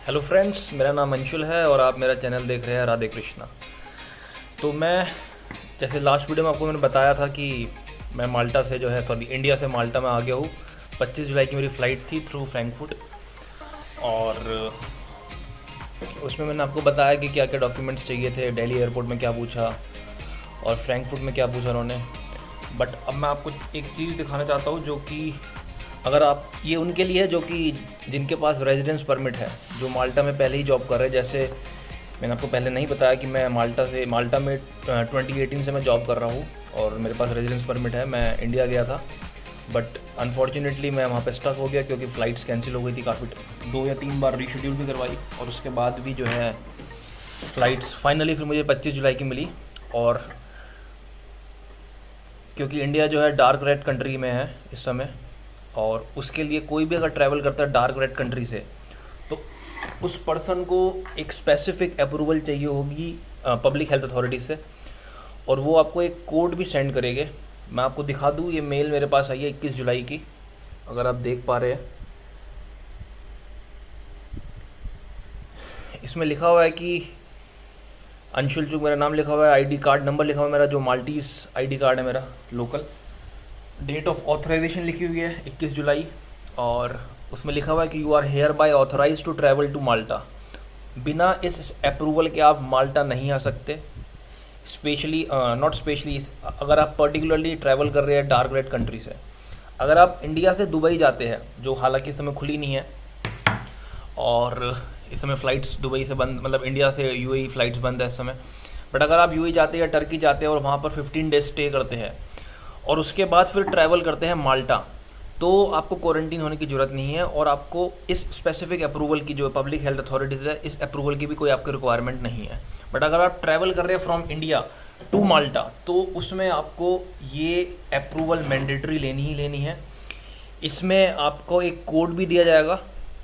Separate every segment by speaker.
Speaker 1: Hello friends, मेरा नाम अंशुल है और आप मेरा चैनल देख रहे हैं राधे कृष्णा। तो मैं जैसे लास्ट वीडियो में आपको मैंने बताया था कि मैं माल्टा से जो है सॉरी इंडिया से माल्टा में आ गया हूँ। 25 जुलाई की मेरी फ़्लाइट थी थ्रू फ्रैंकफर्ट और उसमें मैंने आपको बताया कि क्या क्या डॉक्यूमेंट्स चाहिए थे। दिल्ली एयरपोर्ट में क्या पूछा और फ्रैंकफर्ट में क्या पूछा उन्होंने। बट अब मैं आपको एक चीज़ दिखाना चाहता हूँ जो कि अगर आप ये उनके लिए है जो कि जिनके पास रेजिडेंस परमिट है, जो माल्टा में पहले ही जॉब कर रहे हैं। जैसे मैंने आपको पहले नहीं बताया कि मैं माल्टा में 2018 से मैं जॉब कर रहा हूँ और मेरे पास रेजिडेंस परमिट है। मैं इंडिया गया था बट अनफॉर्चुनेटली मैं वहाँ पे स्टक हो गया क्योंकि फ़्लाइट्स कैंसिल हो गई थी काफ़ी। 2 या 3 बार रीशेड्यूल भी करवाई और उसके बाद भी जो है फ़्लाइट्स फाइनली फिर मुझे 25 जुलाई की मिली। और क्योंकि इंडिया जो है डार्क रेड कंट्री में है इस समय, और उसके लिए कोई भी अगर ट्रैवल करता है डार्क रेड कंट्री से तो उस पर्सन को एक स्पेसिफिक अप्रूवल चाहिए होगी पब्लिक हेल्थ अथॉरिटी से, और वो आपको एक कोड भी सेंड करेंगे। मैं आपको दिखा दूँ, ये मेल मेरे पास आई है 21 जुलाई की, अगर आप देख पा रहे हैं। इसमें लिखा हुआ है कि अंशुल चुग मेरा नाम लिखा हुआ है, आईडी कार्ड नंबर लिखा हुआ है मेरा, जो माल्टीज़ आईडी कार्ड है मेरा लोकल। डेट ऑफ ऑथराइजेशन लिखी हुई है 21 जुलाई और उसमें लिखा हुआ है कि you are hereby authorise to travel to Malta. बिना इस अप्रूवल के आप माल्टा नहीं आ सकते। स्पेशली नॉट स्पेशली अगर आप पर्टिकुलरली ट्रैवल कर रहे हैं डार्क रेड कंट्री से। अगर आप इंडिया से दुबई जाते हैं, जो हालांकि इस समय खुली नहीं है और इस समय फ़्लाइट्स दुबई से बंद, मतलब इंडिया से यूएई फ़्लाइट्स बंद है इस समय। बट अगर आप यूएई जाते हैं या टर्की जाते हैं और वहाँ पर 15 डेज स्टे करते हैं और उसके बाद फिर ट्रैवल करते हैं माल्टा, तो आपको क्वारंटीन होने की ज़रूरत नहीं है और आपको इस स्पेसिफिक अप्रूवल की, जो पब्लिक हेल्थ अथॉरिटीज़ है, इस अप्रूवल की भी कोई आपको रिक्वायरमेंट नहीं है। बट अगर आप ट्रैवल कर रहे हैं फ्रॉम इंडिया टू माल्टा तो उसमें आपको ये अप्रूवल मैंडेटरी लेनी ही लेनी है। इसमें आपको एक कोड भी दिया जाएगा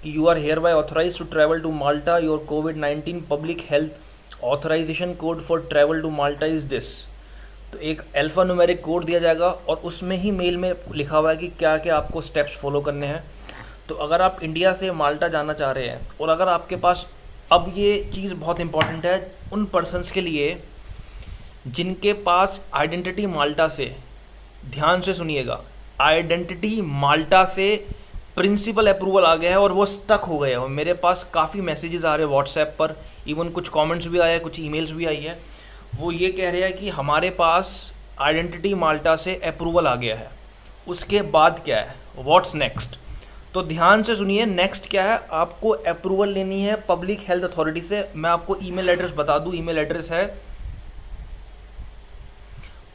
Speaker 1: कि you are hereby authorise to travel to Malta, your कोविड-19 public health authorisation code for travel to Malta is this. तो एक अल्फ़ा न्यूमेरिक कोड दिया जाएगा और उसमें ही मेल में लिखा हुआ है कि क्या क्या आपको स्टेप्स फॉलो करने हैं। तो अगर आप इंडिया से माल्टा जाना चाह रहे हैं और अगर आपके पास, अब ये चीज़ बहुत इंपॉर्टेंट है उन पर्सनस के लिए जिनके पास आइडेंटिटी माल्टा से, ध्यान से सुनिएगा, आइडेंटिटी माल्टा से प्रिंसिपल अप्रूवल आ गया है और वो स्टक हो गए हैं। और मेरे पास काफ़ी मैसेजेस आ रहे हैं व्हाट्सएप पर, इवन कुछ कमेंट्स भी आए हैं, कुछ ईमेल्स भी आई है। वो ये कह रहे हैं कि हमारे पास आइडेंटिटी माल्टा से अप्रूवल आ गया है, उसके बाद क्या है, व्हाट्स नेक्स्ट। तो ध्यान से सुनिए, नेक्स्ट क्या है, आपको अप्रूवल लेनी है पब्लिक हेल्थ अथॉरिटी से। मैं आपको ईमेल एड्रेस बता दूं, ईमेल एड्रेस है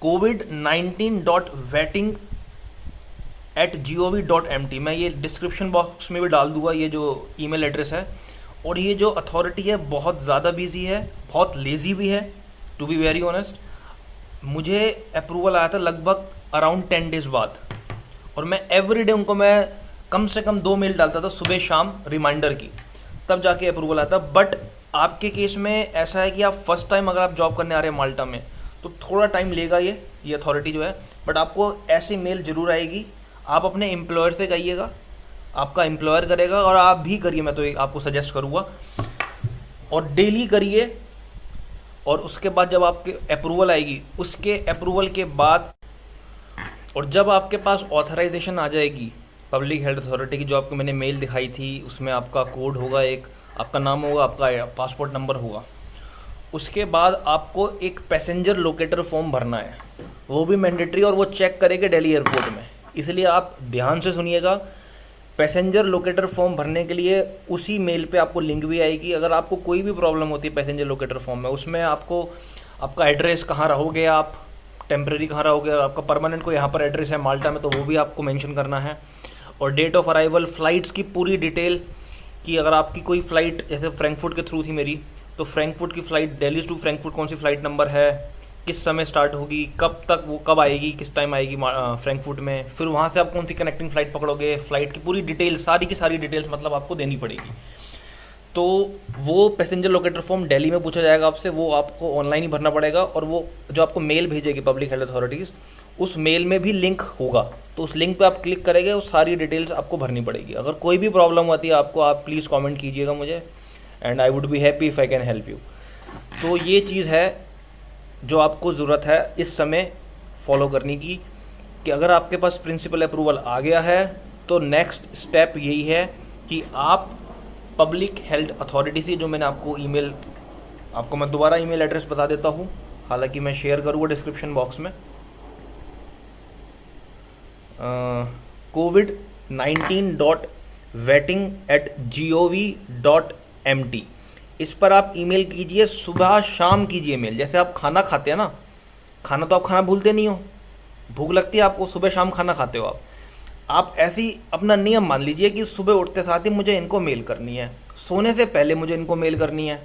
Speaker 1: covid19.vetting@gov.mt। मैं ये डिस्क्रिप्शन बॉक्स में भी डाल दूंगा ये जो ईमेल एड्रेस है। और ये जो अथॉरिटी है बहुत ज़्यादा बिजी है, बहुत लेज़ी भी है, टू बी वेरी ऑनेस्ट। मुझे अप्रूवल आया था लगभग अराउंड 10 डेज़ बाद और मैं एवरीडे उनको मैं कम से कम 2 मेल डालता था सुबह शाम रिमाइंडर की, तब जाके अप्रूवल आता। बट आपके केस में ऐसा है कि आप फर्स्ट टाइम अगर आप जॉब करने आ रहे हैं माल्टा में तो थोड़ा टाइम लेगा ये अथॉरिटी जो है। बट आपको ऐसी मेल ज़रूर आएगी। आप अपने एम्प्लॉयर से कहिएगा, आपका एम्प्लॉयर करेगा और आप भी करिए, मैं तो आपको सजेस्ट करूँगा, और डेली करिए। और उसके बाद जब आपके अप्रूवल आएगी, उसके अप्रूवल के बाद और जब आपके पास ऑथराइजेशन आ जाएगी पब्लिक हेल्थ अथॉरिटी की, जो आपको मैंने मेल दिखाई थी, उसमें आपका कोड होगा, एक आपका नाम होगा, आपका पासपोर्ट नंबर होगा। उसके बाद आपको एक पैसेंजर लोकेटर फॉर्म भरना है, वो भी मैंडेटरी, और वो चेक करेंगे दिल्ली एयरपोर्ट में। इसलिए आप ध्यान से सुनिएगा, पैसेंजर लोकेटर फॉर्म भरने के लिए उसी मेल पे आपको लिंक भी आएगी। अगर आपको कोई भी प्रॉब्लम होती है पैसेंजर लोकेटर फॉर्म में, उसमें आपको आपका एड्रेस कहाँ रहोगे, आप टेम्प्रेरी कहाँ रहोगे, और आपका परमानेंट को यहाँ पर एड्रेस है माल्टा में तो वो भी आपको मेंशन करना है। और डेट ऑफ अराइवल, फ़्लाइट्स की पूरी डिटेल, कि अगर आपकी कोई फ़्लाइट जैसे फ्रैंकफर्ट के थ्रू थी मेरी, तो फ्रैंकफर्ट की फ़्लाइट, दिल्ली टू फ्रैंकफर्ट कौन सी फ़्लाइट नंबर है, किस समय स्टार्ट होगी, कब तक वो कब आएगी, किस टाइम आएगी फ्रैंकफर्ट में, फिर वहाँ से आप कौन सी कनेक्टिंग फ़्लाइट पकड़ोगे, फ़्लाइट की पूरी डिटेल, सारी की सारी डिटेल्स मतलब आपको देनी पड़ेगी। तो वो पैसेंजर लोकेटर फॉर्म दिल्ली में पूछा जाएगा आपसे, वो आपको ऑनलाइन ही भरना पड़ेगा। और वो जो आपको मेल भेजेगी पब्लिक हेल्थ अथॉरिटीज़, उस मेल में भी लिंक होगा, तो उस लिंक पे आप क्लिक करेंगे, उस सारी डिटेल्स आपको भरनी पड़ेगी। अगर कोई भी प्रॉब्लम होती है आपको, आप प्लीज़ कमेंट कीजिएगा मुझे, and I would be happy if I can help you. तो ये चीज़ है जो आपको ज़रूरत है इस समय फॉलो करने की, कि अगर आपके पास प्रिंसिपल अप्रूवल आ गया है तो नेक्स्ट स्टेप यही है कि आप पब्लिक हेल्थ अथॉरिटी से, जो मैंने आपको ईमेल, आपको मैं दोबारा ईमेल एड्रेस बता देता हूँ, हालांकि मैं शेयर करूँगा डिस्क्रिप्शन बॉक्स में, covid19.vetting@gov.mt, इस पर आप ईमेल कीजिए, सुबह शाम कीजिए मेल। जैसे आप खाना खाते हैं ना, खाना तो आप खाना भूलते नहीं हो, भूख लगती है आपको, सुबह शाम खाना खाते हो आप ऐसे ही अपना नियम मान लीजिए कि सुबह उठते साथ ही मुझे इनको मेल करनी है, सोने से पहले मुझे इनको मेल करनी है,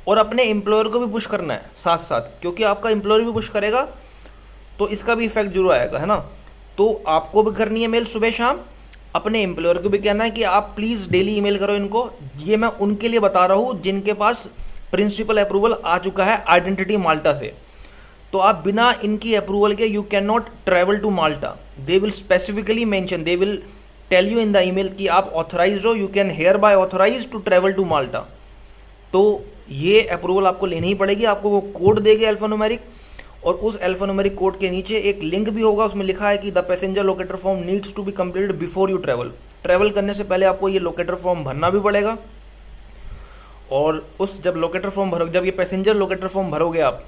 Speaker 1: और अपने एम्प्लॉयर को भी पुश करना है साथ साथ, क्योंकि आपका एम्प्लॉयर भी पुश करेगा तो इसका भी इफेक्ट जरूर आएगा, है ना। तो आपको भी करनी है मेल सुबह शाम, अपने एम्प्लॉयर को भी कहना है कि आप प्लीज़ डेली ईमेल करो इनको। ये मैं उनके लिए बता रहा हूँ जिनके पास प्रिंसिपल अप्रूवल आ चुका है आइडेंटिटी माल्टा से। तो आप बिना इनकी अप्रूवल के you can not travel to Malta. They will specifically mention, they will tell you in the email कि आप ऑथराइज हो, you can hereby authorise to travel to Malta. तो ये अप्रूवल आपको लेनी ही पड़ेगी। आपको वो कोड देगा अल्फान्यूमेरिक, और उस अल्फान्यूमेरिक कोड के नीचे एक लिंक भी होगा, उसमें लिखा है कि the passenger locator form needs to be completed before you travel. Travel करने से पहले आपको ये लोकेटर फॉर्म भरना भी पड़ेगा। और उस जब लोकेटर फॉर्म भरो, जब ये पैसेंजर लोकेटर फॉर्म भरोगे आप,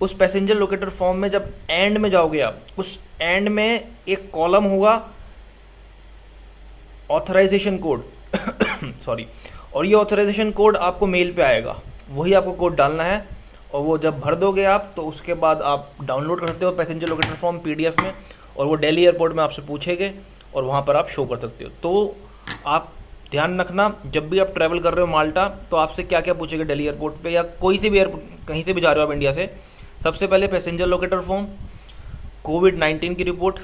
Speaker 1: उस पैसेंजर लोकेटर फॉर्म में जब एंड में जाओगे आप, उस एंड में एक कॉलम होगा ऑथराइजेशन कोड सॉरी, और ये ऑथराइजेशन कोड आपको मेल पे आएगा, वही आपको कोड डालना है। और वो जब भर दोगे आप तो उसके बाद आप डाउनलोड कर सकते हो पैसेंजर लोकेटर फॉर्म PDF में, और वो दिल्ली एयरपोर्ट में आपसे पूछेंगे और वहाँ पर आप शो कर सकते हो। तो आप ध्यान रखना, जब भी आप ट्रैवल कर रहे हो माल्टा, तो आपसे क्या क्या पूछेगा दिल्ली एयरपोर्ट पे या कोई से भी एयरपोर्ट, कहीं से भी जा रहे हो आप इंडिया से, सबसे पहले पैसेंजर लोकेटर फॉर्म, कोविड-19 की रिपोर्ट,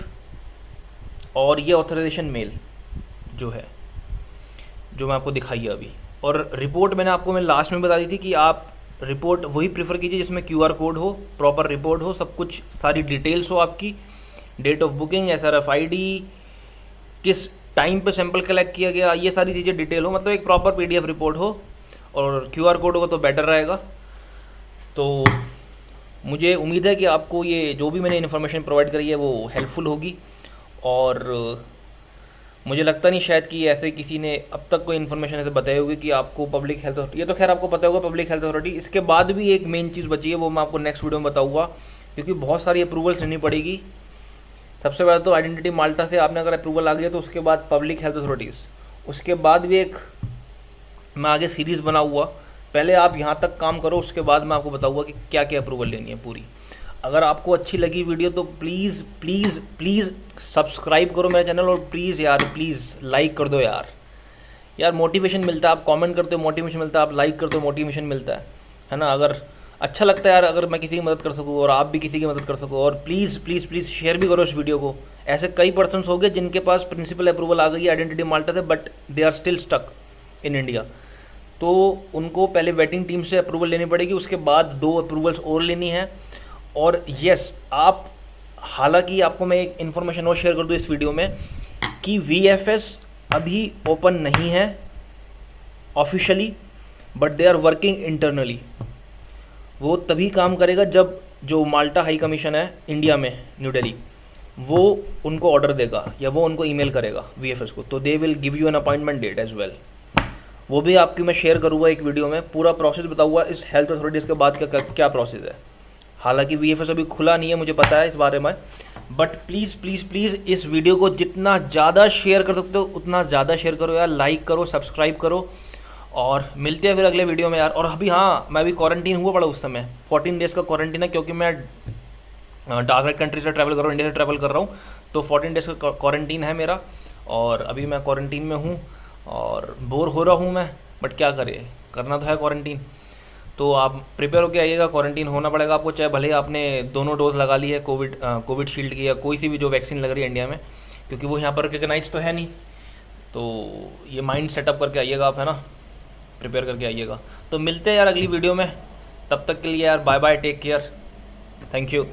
Speaker 1: और ये ऑथराइजेशन मेल जो है, जो मैं आपको दिखाई है अभी। और रिपोर्ट मैंने आपको, मैं लास्ट में बता दी थी कि आप रिपोर्ट वही प्रीफर कीजिए जिसमें QR कोड हो, प्रॉपर रिपोर्ट हो, सब कुछ सारी डिटेल्स हो आपकी, date of booking, SRF ID, किस टाइम पे सैंपल कलेक्ट किया गया, ये सारी चीज़ें डिटेल हो, मतलब एक प्रॉपर PDF रिपोर्ट हो, और QR कोड होगा तो बेटर रहेगा। तो मुझे उम्मीद है कि आपको ये जो भी मैंने इन्फॉर्मेशन प्रोवाइड करी है वो हेल्पफुल होगी, और मुझे लगता नहीं शायद कि ऐसे किसी ने अब तक कोई इन्फॉर्मेशन ऐसे बताई होगी कि आपको पब्लिक हेल्थ, ये तो खैर आपको पता होगा पब्लिक हेल्थ अथॉरिटी। इसके बाद भी एक मेन चीज़ बची है, वो मैं आपको नेक्स्ट वीडियो में बताऊंगा, क्योंकि बहुत सारी अप्रूवल्स लेनी पड़ेगी। सबसे पहले तो आइडेंटिटी माल्टा से आपने अगर अप्रूवल आ गया तो उसके बाद पब्लिक हेल्थ अथॉरिटीज़, उसके बाद भी एक मैं आगे सीरीज़ बना हुआ, पहले आप यहाँ तक काम करो, उसके बाद मैं आपको बताऊँगा कि क्या क्या अप्रूवल लेनी है पूरी। अगर आपको अच्छी लगी वीडियो तो प्लीज़ प्लीज़ प्लीज़ सब्सक्राइब करो मेरे चैनल, और प्लीज़ यार प्लीज़ लाइक कर दो यार मोटिवेशन मिलता है। आप कमेंट करते हो मोटिवेशन मिलता है, आप लाइक करते हो मोटिवेशन मिलता है ना। अगर अच्छा लगता है यार, अगर मैं किसी की मदद कर सकूँ और आप भी किसी की मदद कर सको, और प्लीज़ प्लीज़ प्लीज़ शेयर भी करो इस वीडियो को। ऐसे कई पर्सन्स हो गए जिनके पास प्रिंसिपल अप्रूवल आ गई आइडेंटिटी माल्टा से, but they are still stuck in India. तो उनको पहले वेटिंग टीम से अप्रूवल लेनी पड़ेगी, उसके बाद 2 अप्रूवल्स और लेनी है। और यस, आप, हालांकि आपको मैं एक इन्फॉर्मेशन और शेयर कर दूँ इस वीडियो में कि VFS अभी ओपन नहीं है officially, but they are working internally. वो तभी काम करेगा जब जो माल्टा हाई कमीशन है इंडिया में, न्यू दिल्ली, वो उनको ऑर्डर देगा या वो उनको ईमेल करेगा VFS को, तो they will give you an appointment date as well. वो भी आपकी मैं शेयर करूँगा एक वीडियो में, पूरा प्रोसेस बताऊँगा इस हेल्थ अथॉरिटीज़ के बाद क्या प्रोसेस है। हालांकि VFS अभी खुला नहीं है, मुझे पता है इस बारे में, बट प्लीज़ प्लीज़ प्लीज़ इस वीडियो को जितना ज़्यादा शेयर कर सकते हो उतना ज़्यादा शेयर करो यार, लाइक करो, सब्सक्राइब करो, और मिलते हैं फिर अगले वीडियो में यार। और अभी हाँ, मैं अभी क्वारंटीन हुआ पड़ा उस समय, 14 डेज़ का क्वारंटीन है, क्योंकि मैं डार्क नेट कंट्री से ट्रैवल कर रहा हूँ, इंडिया से ट्रैवल कर रहा हूँ, तो 14 डेज़ का क्वारंटीन है मेरा, और अभी मैं क्वारंटीन में हूँ और बोर हो रहा हूँ मैं, बट क्या करें, करना तो है क्वारंटीन। तो आप प्रिपेयर होकर आइएगा, क्वारंटीन होना पड़ेगा आपको, चाहे भले आपने दोनों डोज लगा ली है कोविशील्ड की या कोई सी भी जो वैक्सीन लग रही है इंडिया में, क्योंकि वो यहाँ पर रिकग्नाइज तो है नहीं। तो ये माइंड सेटअप करके आइएगा आप, है ना, प्रिपेयर करके आइएगा। तो मिलते हैं यार अगली वीडियो में, तब तक के लिए यार bye bye, take care, thank you.